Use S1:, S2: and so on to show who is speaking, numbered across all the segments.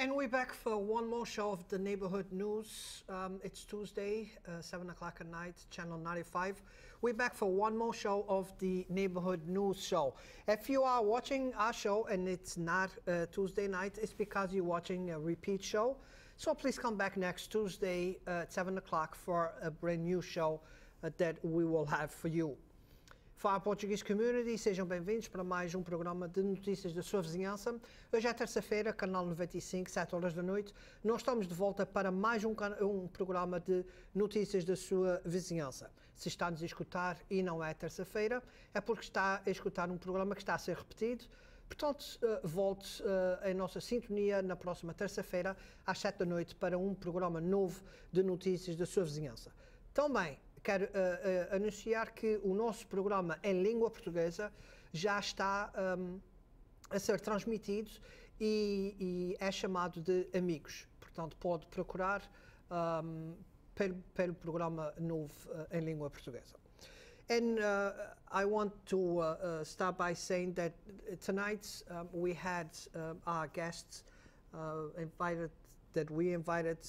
S1: And we're back for one more show of the Neighborhood News. It's Tuesday, 7 o'clock at night, Channel 95. We're back for one more show of the Neighborhood News show. If you are watching our show and it's not Tuesday night, it's because you're watching a repeat show. So please come back next Tuesday at 7 o'clock for a brand new show that we will have for you. Fala Portuguese Community, sejam bem-vindos para mais um programa de notícias da sua vizinhança. Hoje é terça-feira, canal 95, 7 horas da noite. Nós estamos de volta para mais um programa de notícias da sua vizinhança. Se está-nos a escutar e não é terça-feira, é porque está a escutar um programa que está a ser repetido. Portanto, volte em nossa sintonia na próxima terça-feira, às 7 da noite, para um programa novo de notícias da sua vizinhança. Também quero anunciar que o nosso programa em língua portuguesa já está a ser transmitido e é chamado de Amigos. Portanto, pode procurar pelo programa novo em língua portuguesa. And I want to start by saying that tonight we had our guests we invited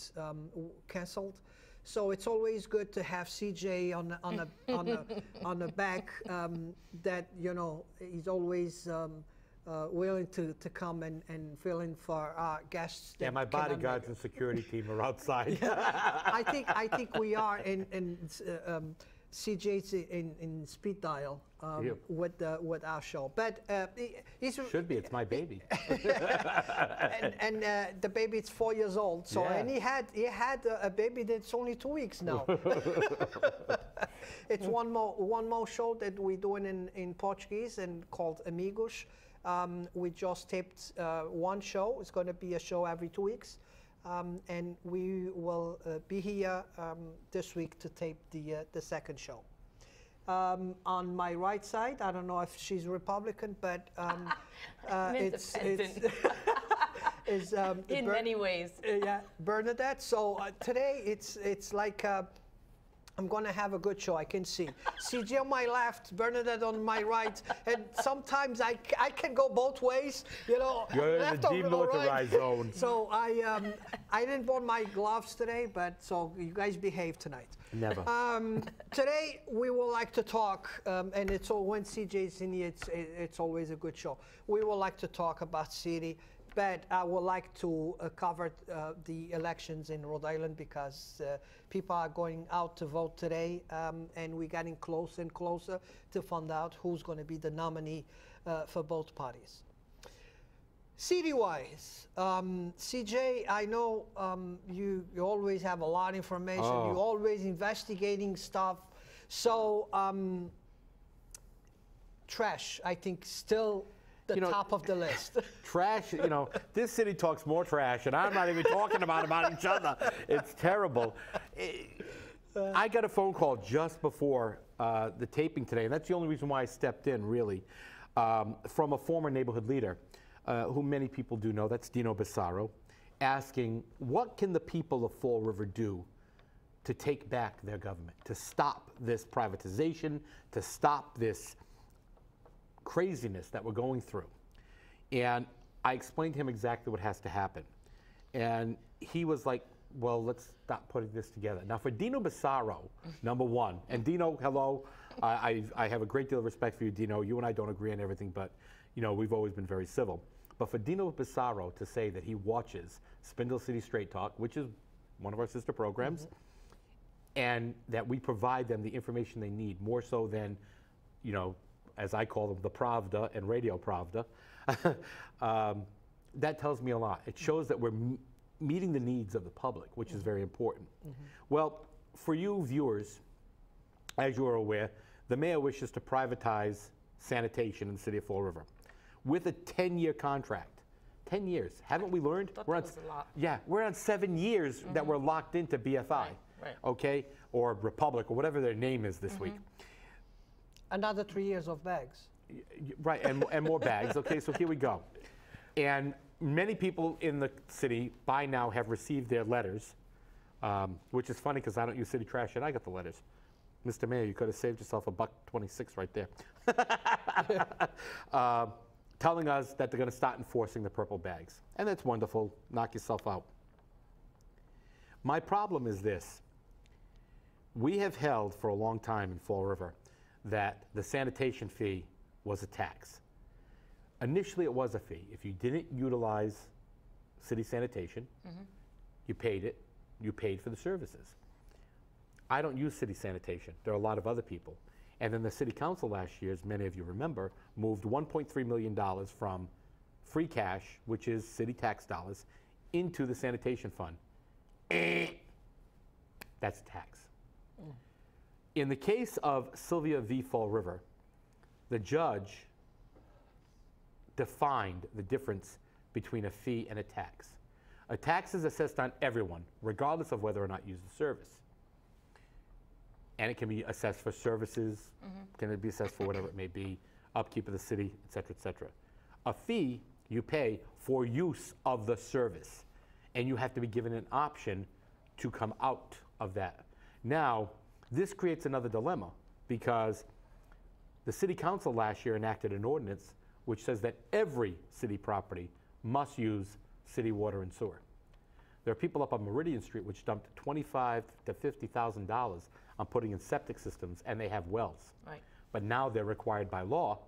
S1: cancelled. So it's always good to have CJ on the back. That he's always willing to come and fill in for our guests.
S2: Yeah, my bodyguards and security team are outside.
S1: I think we are in CJ's in speed dial with our show, but
S2: should be. It's my baby.
S1: and the baby is 4 years old. So
S2: yeah.
S1: And he had a baby that's only 2 weeks now. It's one more show that we're doing in Portuguese and called Amigos. We just taped one show. It's going to be a show every 2 weeks. And we will be here this week to tape the second show. On my right side, I don't know if she's Republican, but it's
S3: in many ways.
S1: Yeah, Bernadette. So today it's like I'm going to have a good show, I can see. CJ on my left, Bernadette on my right, and sometimes I can go both ways,
S2: You're in the demilitarized zone.
S1: So I didn't wear my gloves today, but so you guys behave tonight.
S2: Never.
S1: Today we would like to talk, and it's all when CJ's in here, it's always a good show. We would like to talk about city. But I would like to cover the elections in Rhode Island because people are going out to vote today, and we're getting closer and closer to find out who's going to be the nominee for both parties. City-wise, CJ, I know you always have a lot of information.
S2: Oh.
S1: You're always investigating stuff. So trash, I think, still the top of the list.
S2: Trash, this city talks more trash, and I'm not even talking about each other. It's terrible. I got a phone call just before the taping today, and that's the only reason why I stepped in, really, from a former neighborhood leader, who many people do know, that's Dino Bissaro, asking, what can the people of Fall River do to take back their government, to stop this privatization, to stop this craziness that we're going through? And I explained to him exactly what has to happen. And he was like, well, let's stop putting this together. Now for Dino Bissaro, number one, and Dino, hello, I have a great deal of respect for you, Dino. You and I don't agree on everything, but we've always been very civil. But for Dino Bissaro to say that he watches Spindle City Straight Talk, which is one of our sister programs, and that we provide them the information they need, more so than, as I call them, the Pravda and Radio Pravda, that tells me a lot. It shows that we're meeting the needs of the public, which is very important. Well, for you viewers, as you are aware, the mayor wishes to privatize sanitation in the city of Fall River with a 10-year contract. 10 years. Haven't we learned?
S3: We're on, a lot.
S2: Yeah, we're on 7 years that we're locked into BFI,
S3: right.
S2: Okay, or Republic, or whatever their name is this week.
S1: Another 3 years of bags.
S2: Right, and more bags. Okay, so here we go. And many people in the city by now have received their letters, which is funny because I don't use city trash and I got the letters. Mr. Mayor, you could have saved yourself $1.26 right there. telling us that they're going to start enforcing the purple bags. And that's wonderful. Knock yourself out. My problem is this. We have held for a long time in Fall River that the sanitation fee was a tax. Initially, it was a fee. If you didn't utilize city sanitation, you paid it. You paid for the services. I don't use city sanitation. There are a lot of other people. And then the city council last year, as many of you remember, moved $1.3 million from free cash, which is city tax dollars, into the sanitation fund. That's tax. In the case of Sylvia v. Fall River, the judge defined the difference between a fee and a tax. A tax is assessed on everyone, regardless of whether or not you use the service. And it can be assessed for services, can be assessed for whatever it may be, upkeep of the city, et cetera, et cetera. A fee you pay for use of the service, and you have to be given an option to come out of that. Now, this creates another dilemma because the city council last year enacted an ordinance which says that every city property must use city water and sewer. There are people up on Meridian Street which dumped $25,000 to $50,000 on putting in septic systems, and they have wells.
S3: Right.
S2: But now they're required by law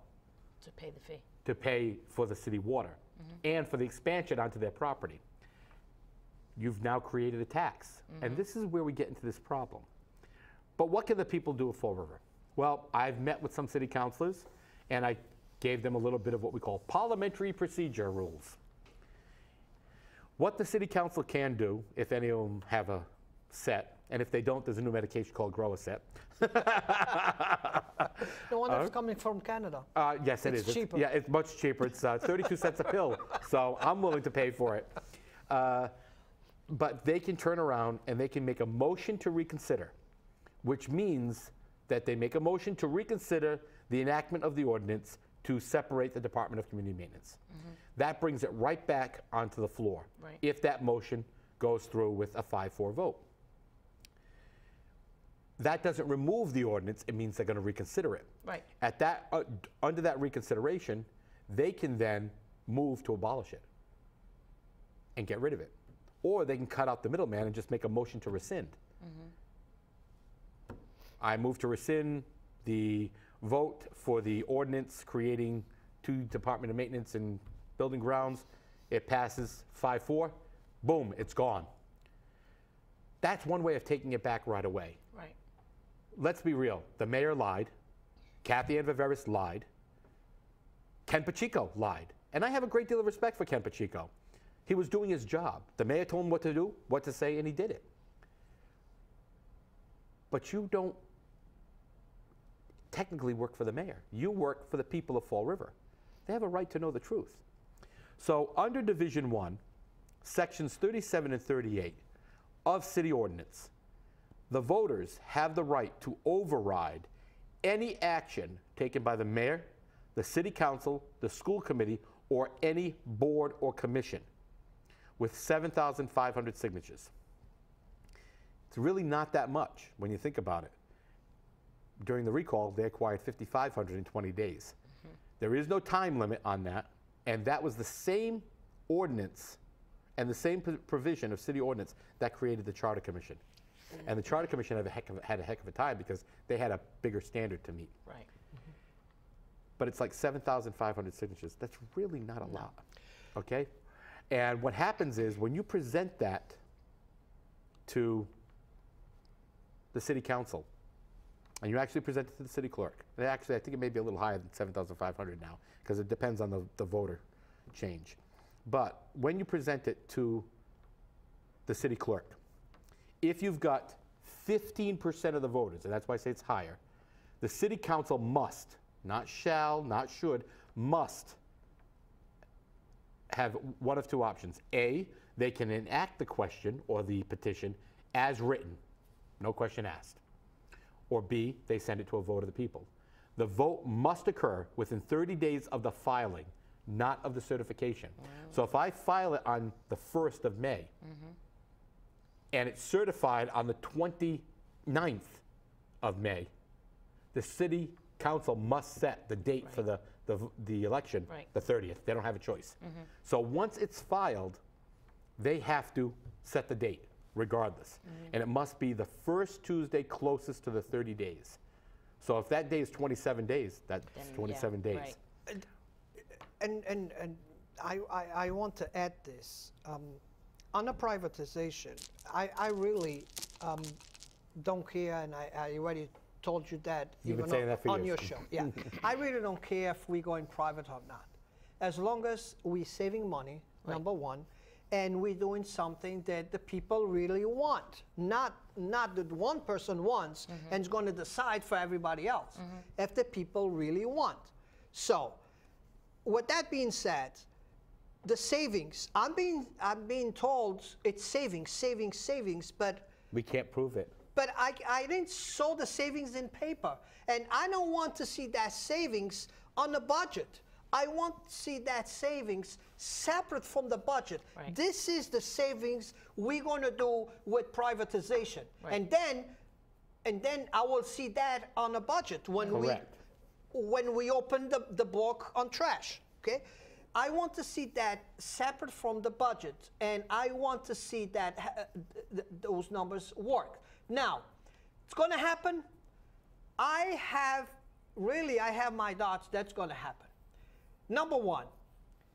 S3: To pay the fee.
S2: to pay for the city water and for the expansion onto their property. You've now created a tax. And this is where we get into this problem. But what can the people do at Fall River? Well, I've met with some city councilors, and I gave them a little bit of what we call parliamentary procedure rules. What the city council can do, if any of them have a set, and if they don't, there's a new medication called Grow-A-Set.
S1: The one that's coming from Canada.
S2: Yes, it is.
S1: It's cheaper.
S2: Yeah, it's much cheaper. It's 32 cents a pill, so I'm willing to pay for it. But they can turn around and they can make a motion to reconsider, which means that they make a motion to reconsider the enactment of the ordinance to separate the Department of Community Maintenance. That brings it right back onto the floor,
S3: Right.
S2: if that motion goes through with a 5-4 vote. That doesn't remove the ordinance, it means they're going to reconsider it.
S3: Right.
S2: At that, under that reconsideration, they can then move to abolish it and get rid of it. Or they can cut out the middleman and just make a motion to rescind. I move to rescind the vote for the ordinance creating 2 Department of Maintenance and Building Grounds. It passes 5-4. Boom, it's gone. That's one way of taking it back right away.
S3: Right.
S2: Let's be real. The mayor lied. Kathy Ann Viveris lied. Ken Pacheco lied. And I have a great deal of respect for Ken Pacheco. He was doing his job. The mayor told him what to do, what to say, and he did it. But you don't technically work for the mayor. You work for the people of Fall River. They have a right to know the truth. So under Division 1, Sections 37 and 38 of City Ordinance, the voters have the right to override any action taken by the mayor, the city council, the school committee, or any board or commission with 7,500 signatures. It's really not that much when you think about it. During the recall, they acquired 5,500 in 20 days. There is no time limit on that, and that was the same ordinance and the same provision of city ordinance that created the Charter Commission. And the Charter Commission had a heck of a time because they had a bigger standard to meet.
S3: Right.
S2: But it's like 7,500 signatures. That's really not a lot, okay? And what happens is when you present that to the city council, and you actually present it to the city clerk, and actually I think it may be a little higher than 7,500 now because it depends on the voter change. But when you present it to the city clerk, if you've got 15% of the voters, and that's why I say it's higher, the city council must, not shall, not should, must have one of 2 options. A, they can enact the question or the petition as written, no question asked. Or B, they send it to a vote of the people. The vote must occur within 30 days of the filing, not of the certification. Wow. So if I file it on the 1st of May, and it's certified on the 29th of May, the city council must set the date for the the election
S3: Right.
S2: the 30th. They don't have a choice. So once it's filed, they have to set the date regardless. And it must be the first Tuesday closest to the 30 days. So if that day is 27 days, that's
S3: Then,
S2: 27
S3: yeah,
S2: days.
S3: right.
S1: And I want to add this. On a privatization, I really don't care, and I already told you that
S2: You've been
S1: even
S2: saying that for
S1: on
S2: years.
S1: your show. Yeah, I really don't care if we're going private or not, as long as we're saving money.
S3: Right.
S1: Number one, and we're doing something that the people really want, not that one person wants and is going to decide for everybody else. If the people really want. So, with that being said, the savings, I'm being told it's savings, but
S2: We can't prove it.
S1: I didn't show the savings in paper, and I don't want to see that savings on the budget. I want to see that savings separate from the budget.
S3: Right.
S1: This is the savings we're going to do with privatization,
S3: Right.
S1: and then I will see that on the budget when
S2: Correct.
S1: we open the book on trash. Okay, I want to see that separate from the budget, and I want to see that those numbers work. Now, it's going to happen. I have my doubts that's going to happen. Number one,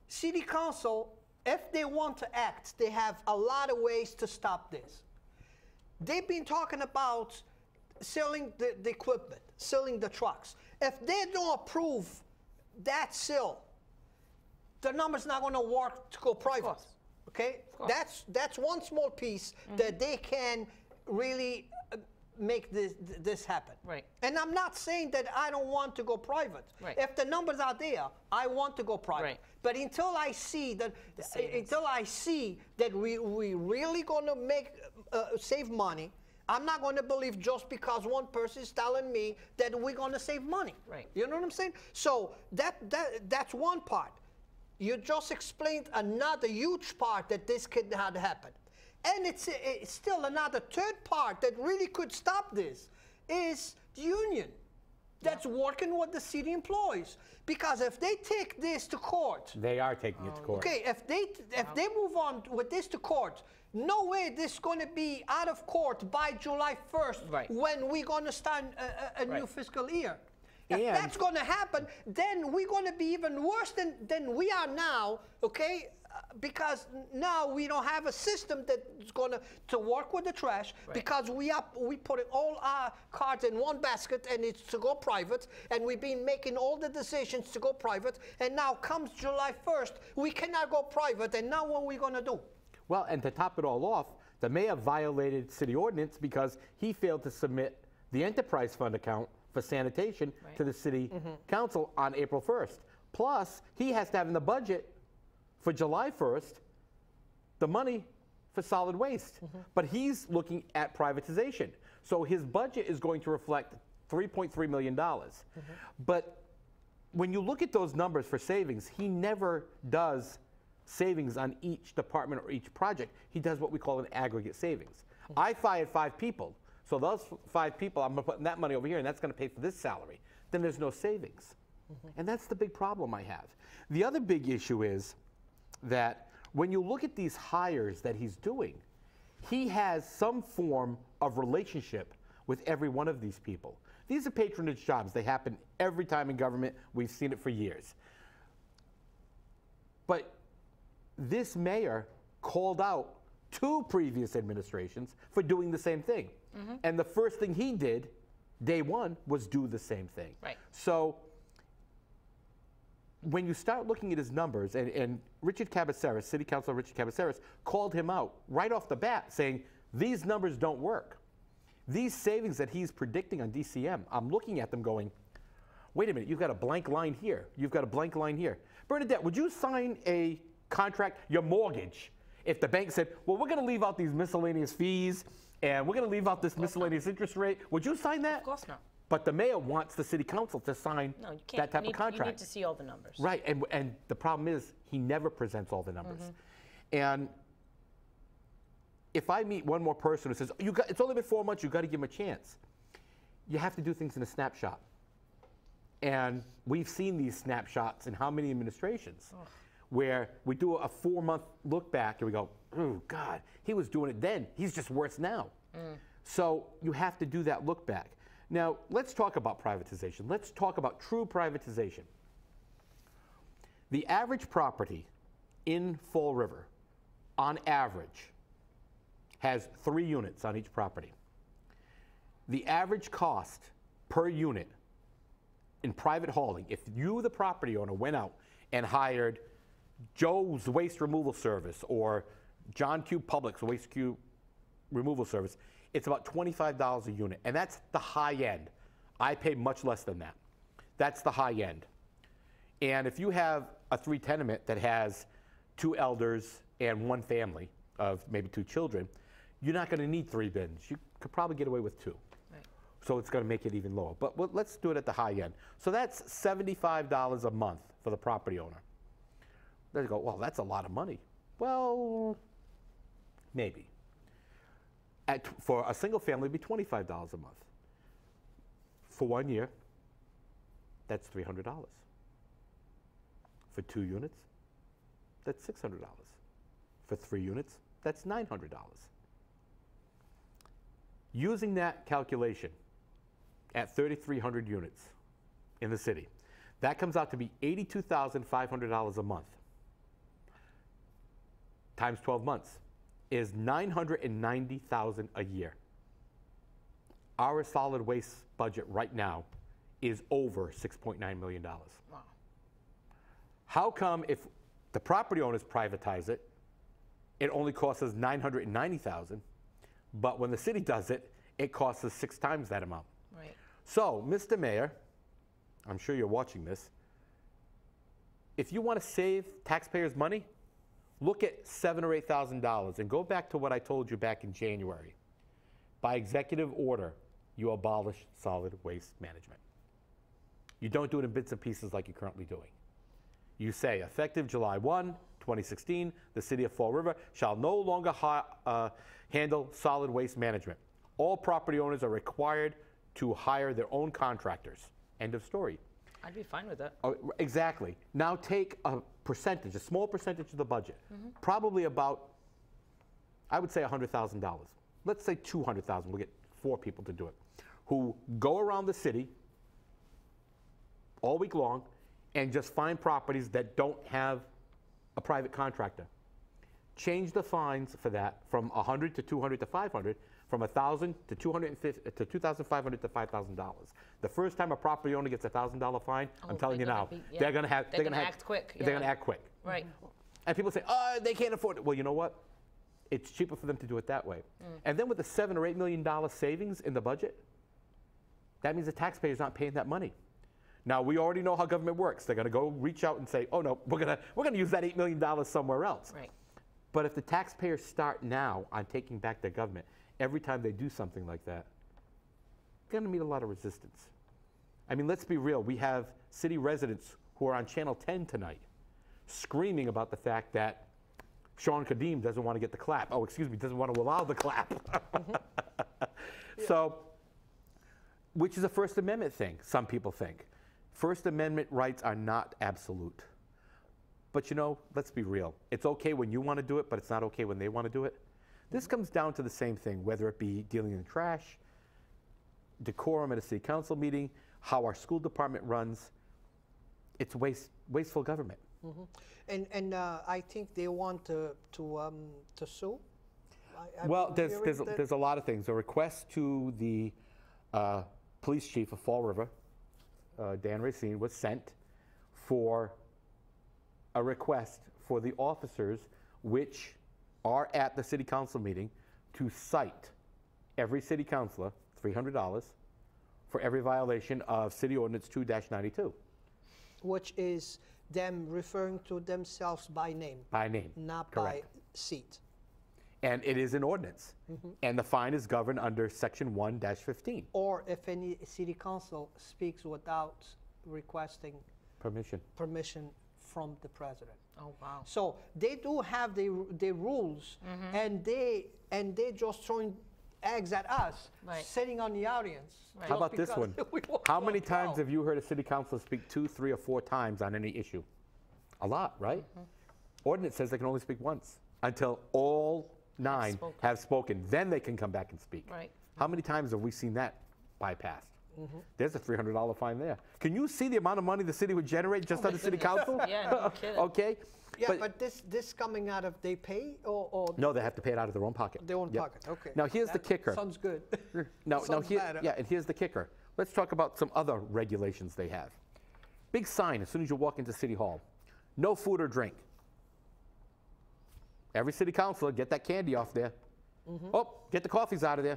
S1: City Council, if they want to act, they have a lot of ways to stop this. They've been talking about selling the equipment, selling the trucks. If they don't approve that sale, the number's not going to work to go private.
S3: course.
S1: Okay,
S3: course.
S1: that's one small piece that they can really make this happen.
S3: Right.
S1: And I'm not saying that I don't want to go private.
S3: Right.
S1: If the numbers are there, I want to go private.
S3: Right.
S1: But until I see that,
S3: savings.
S1: we really going to make save money, I'm not going to believe just because one person is telling me that we're going to save money.
S3: Right.
S1: You know what I'm saying? So that's one part. You just explained another huge part that this could not happen. And it's still another third part that really could stop this is the union that's working with the city employees. Because if they take this to court,
S2: They are taking it to court.
S1: okay, if they move on with this to court, no way this is going to be out of court by July 1st
S3: Right.
S1: when we're going to start a new
S3: Right.
S1: fiscal year. If
S2: And-
S1: that's going to happen, then we're going to be even worse than we are now, okay? Because now we don't have a system that's going to work with the trash
S3: Right.
S1: because we put all our cards in one basket and it's to go private, and we've been making all the decisions to go private, and now comes July 1st, we cannot go private, and now what are we going to do?
S2: Well, and to top it all off, the mayor violated city ordinance because he failed to submit the enterprise fund account for sanitation
S3: Right.
S2: to the city council on April 1st. Plus, he has to have in the budget for July 1st the money for solid waste. But he's looking at privatization. So his budget is going to reflect $3.3 million. But when you look at those numbers for savings, he never does savings on each department or each project. He does what we call an aggregate savings. I fired 5 people. So those 5 people, I'm putting that money over here, and that's going to pay for this salary. Then there's no savings. And that's the big problem I have. The other big issue is that when you look at these hires that he's doing, he has some form of relationship with every one of these people. These are patronage jobs. They happen every time in government. We've seen it for years. But this mayor called out 2 previous administrations for doing the same thing. And the first thing he did, day one, was do the same thing.
S3: Right.
S2: So when you start looking at his numbers, and Richard Cabaceres, City Councilor Richard Cabaceres, called him out right off the bat saying, these numbers don't work. These savings that he's predicting on DCM, I'm looking at them going, wait a minute, you've got a blank line here. You've got a blank line here. Bernadette, would you sign a contract, your mortgage, if the bank said, well, we're going to leave out these miscellaneous fees, and we're going to leave out this miscellaneous interest rate? Would you sign that?
S3: Of course not.
S2: But the mayor wants the city council to sign
S3: No, you can't.
S2: that type of contract.
S3: You need to see all the numbers.
S2: Right, and the problem is he never presents all the numbers. And if I meet one more person who says, it's only been 4 months, you've got to give him a chance, you have to do things in a snapshot. And we've seen these snapshots in how many administrations where we do a 4-month look back and we go, oh God, he was doing it then. He's just worse now. So you have to do that look back. Now, let's talk about privatization. Let's talk about true privatization. The average property in Fall River, on average, has 3 units on each property. The average cost per unit in private hauling, if you, the property owner, went out and hired Joe's Waste Removal Service or John Q. Public's Waste Q Removal Service, it's about $25 a unit, and that's the high end. I pay much less than that. That's the high end. And if you have a 3 tenement that has 2 elders and 1 family of maybe 2 children, you're not going to need 3 bins. You could probably get away with 2.
S3: Right.
S2: So it's going to make it even lower. But let's do it at the high end. So that's $75 a month for the property owner. They go, well, that's a lot of money. Well, maybe. For a single family, it'd be $25 a month. For 1 year, that's $300. For 2 units, that's $600. For 3 units, that's $900. Using that calculation at 3,300 units in the city, that comes out to be $82,500 a month. Times 12 months is $990,000 a year. Our solid waste budget right now is over $6.9 million.
S3: Wow.
S2: How come if the property owners privatize it, it only costs us $990,000, but when the city does it, it costs us 6 times that amount?
S3: Right.
S2: So, Mr. Mayor, I'm sure you're watching this. If you want to save taxpayers' money, look at $7,000 or $8,000 and go back to what I told you back in January. By executive order, you abolish solid waste management. You don't do it in bits and pieces like you're currently doing. You say, effective July 1, 2016, the city of Fall River shall no longer handle solid waste management. All property owners are required to hire their own contractors. End of story.
S3: I'd be fine with that.
S2: Oh, exactly. Now take a percentage, a small percentage of the budget, probably about, I would say $100,000. Let's say $200,000. We'll get 4 people to do it, who go around the city all week long and just find properties that don't have a private contractor. Change the fines for that from 100 to 200 to 500, from 1,000 to 250 to 2,500 to $5,000. The first time a property owner gets a $1,000 fine, I'm telling you now, they're going to have.
S3: They're going to act quick.
S2: They're going to act quick.
S3: Right.
S2: And people say, oh, they can't afford it. Well, you know what? It's cheaper for them to do it that way. And then with the $7 or $8 million savings in the budget, that means the taxpayer's not paying that money. Now, we already know how government works. They're going to go reach out and say, oh, no, we're going to use that $8 million somewhere else.
S3: Right.
S2: But if the taxpayers start now on taking back their government, every time they do something like that, they're going to meet a lot of resistance. I mean, let's be real. We have city residents who are on Channel 10 tonight screaming about the fact that Sean Kadim doesn't want to get the clap. Oh, excuse me, doesn't want to allow the clap. So, which is a First Amendment thing, some people think. First Amendment rights are not absolute. But you know, let's be real. It's okay when you want to do it, but it's not okay when they want to do it. This comes down to the same thing, whether it be dealing in trash, decorum at a city council meeting, how our school department runs. It's wasteful government.
S1: And I think they want to sue.
S2: Well, there's a lot of things. A request to the police chief of Fall River, Dan Racine, was sent for a request for the officers which are at the city council meeting to cite every city councilor $300 for every violation of City Ordinance 2-92.
S1: Which is them referring to themselves by name.
S2: By name.
S1: Not
S2: Correct.
S1: by seat.
S2: And it is an ordinance. And the fine is governed under Section 1-15.
S1: Or if any city council speaks without requesting
S2: Permission.
S1: from the president.
S3: Oh, wow.
S1: So they do have the rules, and they just throwing eggs at us,
S3: Right.
S1: sitting on the audience.
S3: Right.
S2: How
S1: just
S2: about this
S1: because
S2: one?
S1: we won't
S2: How many
S1: vote
S2: times
S1: no.
S2: have you heard a city councilor speak 2, 3, or 4 times on any issue? A lot, right? Ordinance says they can only speak once until all 9
S3: spoken.
S2: have spoken. Then they can come back and speak.
S3: Right.
S2: How many times have we seen that bypassed? There's a $300 fine there. Can you see the amount of money the city would generate just on the city council?
S3: Yeah, no kidding.
S2: Okay.
S1: Yeah, but this coming out of they pay or
S2: No, they have to pay it out of their own pocket.
S1: their own
S2: Yep.
S1: pocket? Okay.
S2: Now here's the
S1: That
S2: kicker.
S1: Sounds good.
S2: No,
S1: Sounds bad, huh?
S2: and here's the kicker. Let's talk about some other regulations they have. Big sign as soon as you walk into City Hall. No food or drink. Every city councilor, get that candy off there. Oh, get the coffees out of there.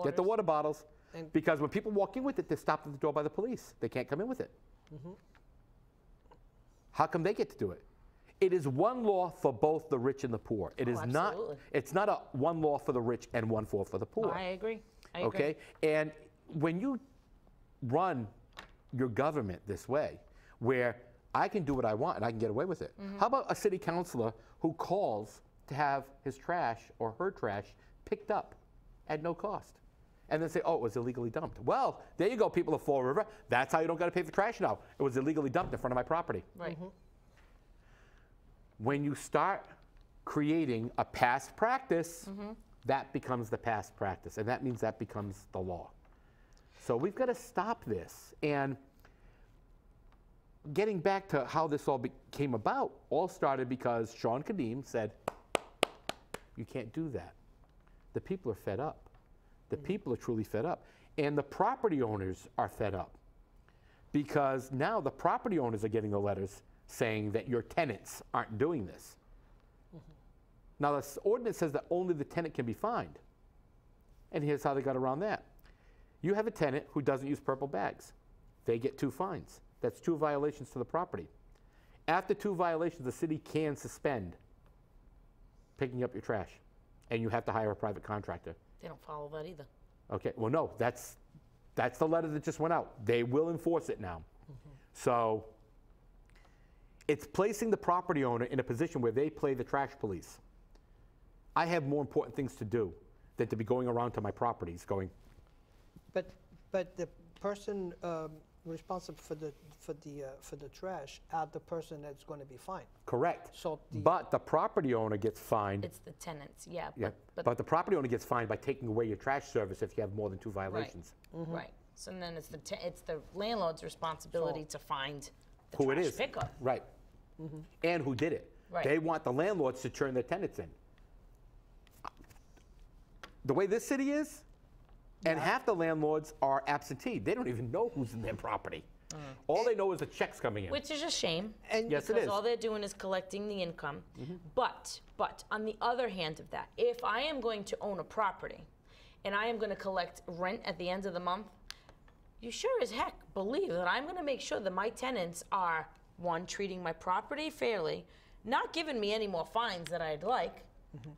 S2: Get the
S3: Waters.
S2: water bottles.
S1: And-
S2: Because when people walk in with it, they're stopped at the door by the police. They can't come in with it. How come they get to do it? It is one law for both the rich and the poor. It is not.
S3: absolutely.
S2: It's not a one law for the rich and one law for the poor.
S3: I agree. I agree.
S2: Okay? And when you run your government this way, where I can do what I want and I can get away with it, how about a city councilor who calls to have his trash or her trash picked up at no cost? And then say, oh, it was illegally dumped. Well, there you go, people of Fall River. That's how you don't got to pay for trash now. It was illegally dumped in front of my property.
S3: Right.
S2: When you start creating a past practice, that becomes the past practice, and that means that becomes the law. So we've got to stop this. And getting back to how this all came about, all started because Sean Kadim said, you can't do that. The people are fed up. The people are truly fed up. And the property owners are fed up because now the property owners are getting the letters saying that your tenants aren't doing this. Now, the ordinance says that only the tenant can be fined. And here's how they got around that. You have a tenant who doesn't use purple bags. They get 2 fines. That's 2 violations to the property. After 2 violations, the city can suspend picking up your trash, and you have to hire a private contractor.
S3: They don't follow that either.
S2: Okay, well, no, that's the letter that just went out. They will enforce it now. So it's placing the property owner in a position where they play the trash police. I have more important things to do than to be going around to my properties going,
S1: But the person responsible for the trash are the person that's going to be fined.
S2: correct.
S1: So
S2: But the property owner gets fined.
S3: It's the tenants, yeah.
S2: Yeah,
S3: But,
S2: but the property owner gets fined by taking away your trash service if you have more than 2 violations.
S3: right. So then it's the landlord's responsibility to find the
S2: Who it
S3: trash
S2: is.
S3: picker.
S2: Right. And who did it.
S3: Right.
S2: They want the landlords to turn their tenants in. The way this city is, and half the landlords are absentee. They don't even know who's in their property. All they know is the checks coming in.
S3: Which is a shame.
S1: And-
S2: Yes, it
S3: because
S2: is.
S3: all they're doing is collecting the income. But on the other hand of that, if I am going to own a property and I am going to collect rent at the end of the month, you sure as heck believe that I'm going to make sure that my tenants are, one, treating my property fairly, not giving me any more fines that I'd like,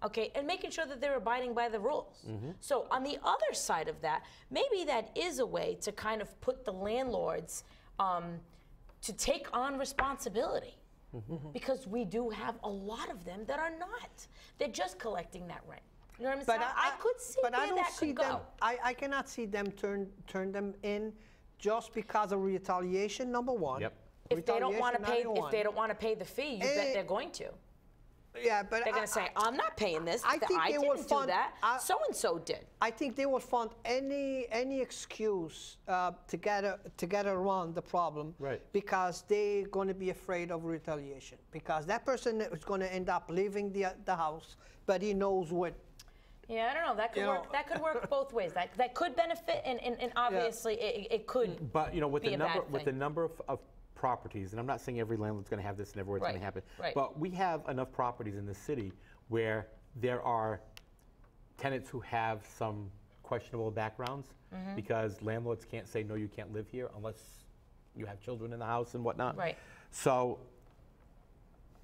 S3: okay, and making sure that they're abiding by the rules. So on the other side of that, maybe that is a way to kind of put the landlords to take on responsibility. Because we do have a lot of them that are not. They're just collecting that rent. You know what I'm saying? I could see
S1: but
S3: where
S1: I don't
S3: that
S1: see
S3: could
S1: them.
S3: go.
S1: I cannot see them turn them in just because of retaliation. Number one.
S2: Yep.
S3: If they don't want to
S1: Retaliation,
S3: pay,
S1: number
S3: if they
S1: one.
S3: don't want to pay the fee, you bet they're going to.
S1: Yeah, but
S3: They're going to say, "I'm not paying this.
S1: I think
S3: I
S1: they would
S3: didn't do
S1: fund-
S3: that. So and so did."
S1: I think they would find any excuse to get around the problem,
S2: Right.
S1: because they're going to be afraid of retaliation. Because that person is going to end up leaving the house, but he knows what.
S3: Yeah, I don't know. That could
S1: You
S3: work.
S1: know-
S3: That could work both ways. That could benefit, and obviously it could.
S2: But you know, with
S3: be
S2: the
S3: a bad
S2: number
S3: thing.
S2: of properties, and I'm not saying every landlord's going to have this and everywhere it's going
S3: Right,
S2: to happen,
S3: right.
S2: but we have enough properties in the city where there are tenants who have some questionable backgrounds
S3: Mm-hmm.
S2: because landlords can't say, no, you can't live here unless you have children in the house and whatnot.
S3: Right.
S2: So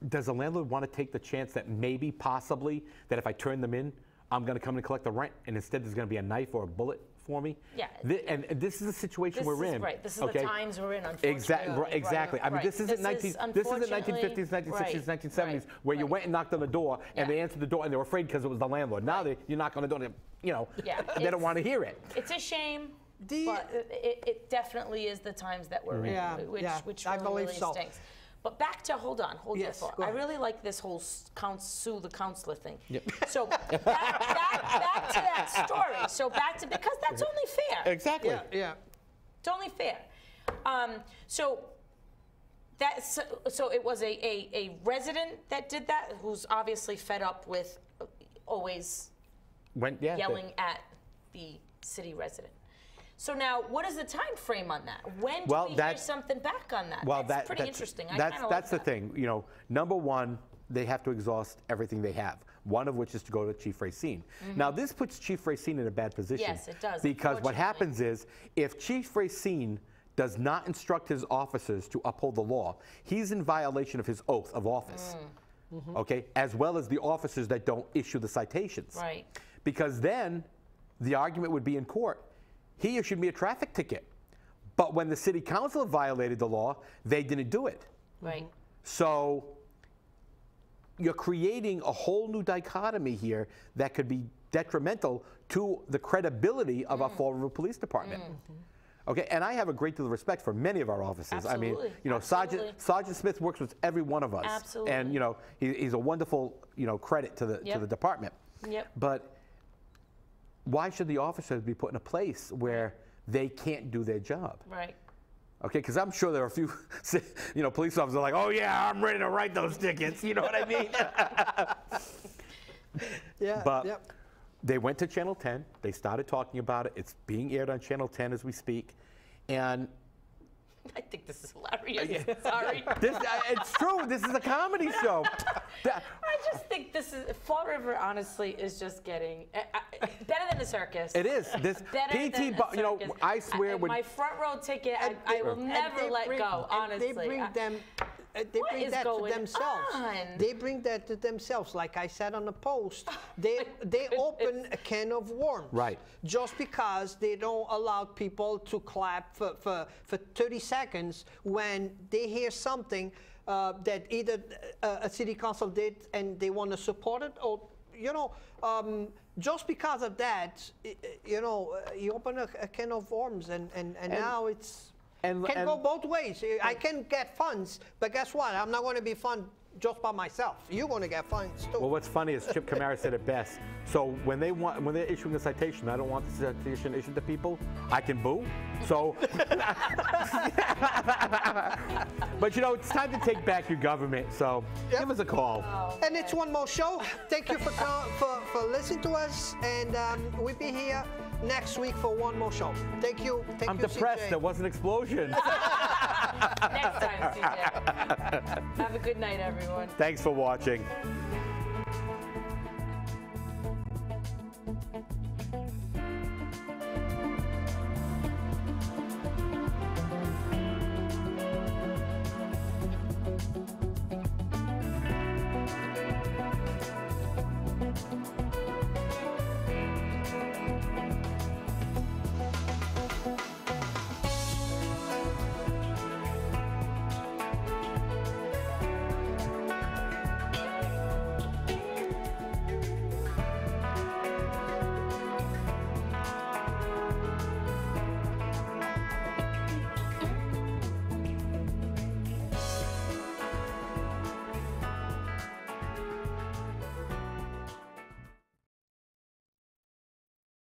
S2: does a landlord want to take the chance that maybe, possibly, that if I turn them in, I'm going to come and collect the rent, and instead there's going to be a knife or a bullet for me.
S3: Yeah.
S2: And this is the situation we're in.
S3: Right. This is the times we're in, unfortunately.
S2: Exactly.
S3: Right.
S2: I mean, this isn't 1950s, 1960s, 1970s, where you went and knocked on the door and they answered the door and they were afraid because it was the landlord. Now you knock on the door and they don't want to hear it.
S3: It's a shame. But it definitely is the times that we're in, which really stinks. But back to, hold your thought. I really like this whole sue the counselor thing. Yep. So back to that story. So because that's only fair.
S2: Exactly.
S1: Yeah.
S3: It's only fair. So it was a resident that did that, who's obviously fed up with always yelling at the city resident. So now, what is the time frame on that? When do we hear something back on that?
S2: Well,
S3: that's pretty interesting.
S2: That's the thing. Number one, they have to exhaust everything they have. One of which is to go to Chief Racine. Now, this puts Chief Racine in a bad position.
S3: Yes, it does.
S2: Because what happens is, if Chief Racine does not instruct his officers to uphold the law, he's in violation of his oath of office. Okay, as well as the officers that don't issue the citations.
S3: Right.
S2: Because then, the argument would be in court. He issued me a traffic ticket, but when the city council violated the law, they didn't do it.
S3: Right.
S2: So you're creating a whole new dichotomy here that could be detrimental to the credibility of our Fall River Police Department. Okay, and I have a great deal of respect for many of our officers.
S3: Absolutely.
S2: I mean, Sergeant Smith works with every one of us.
S3: Absolutely.
S2: And he's a wonderful credit to the department.
S3: Yep.
S2: But why should the officers be put in a place where they can't do their job?
S3: Right.
S2: Okay, because I'm sure there are a few, police officers are like, oh yeah, I'm ready to write those tickets. You know what I mean? But they went to Channel 10. They started talking about it. It's being aired on Channel 10 as we speak, and
S3: I think this is hilarious. Sorry.
S2: It's true. This is a comedy show.
S3: I just think Fall River, honestly, is just getting better than the circus.
S2: It is. This PT, I swear.
S3: My front row ticket, I will never let go, honestly.
S1: They bring that to themselves. They bring that to themselves. Like I said on the post, they open a can of worms.
S2: Right.
S1: Just because they don't allow people to clap for 30 seconds when they hear something that either a city council did and they want to support it, or just because of that, you open a can of worms, and now it's. Can go both ways. I can get funds, but guess what? I'm not going to be funded just by myself. You're going to get funds too.
S2: Well, what's funny is Chip Kamara said it best. So when they're issuing a citation, I don't want the citation issued to people. I can boo. So, but it's time to take back your government. So give us a call.
S3: Oh,
S1: and it's one more show. Thank you for listening to us, and we'll be here next week for one more show. Thank you.
S2: I'm depressed.
S1: CJ.
S2: There was an explosion.
S3: Next time, CJ. Have a good night, everyone.
S2: Thanks for watching.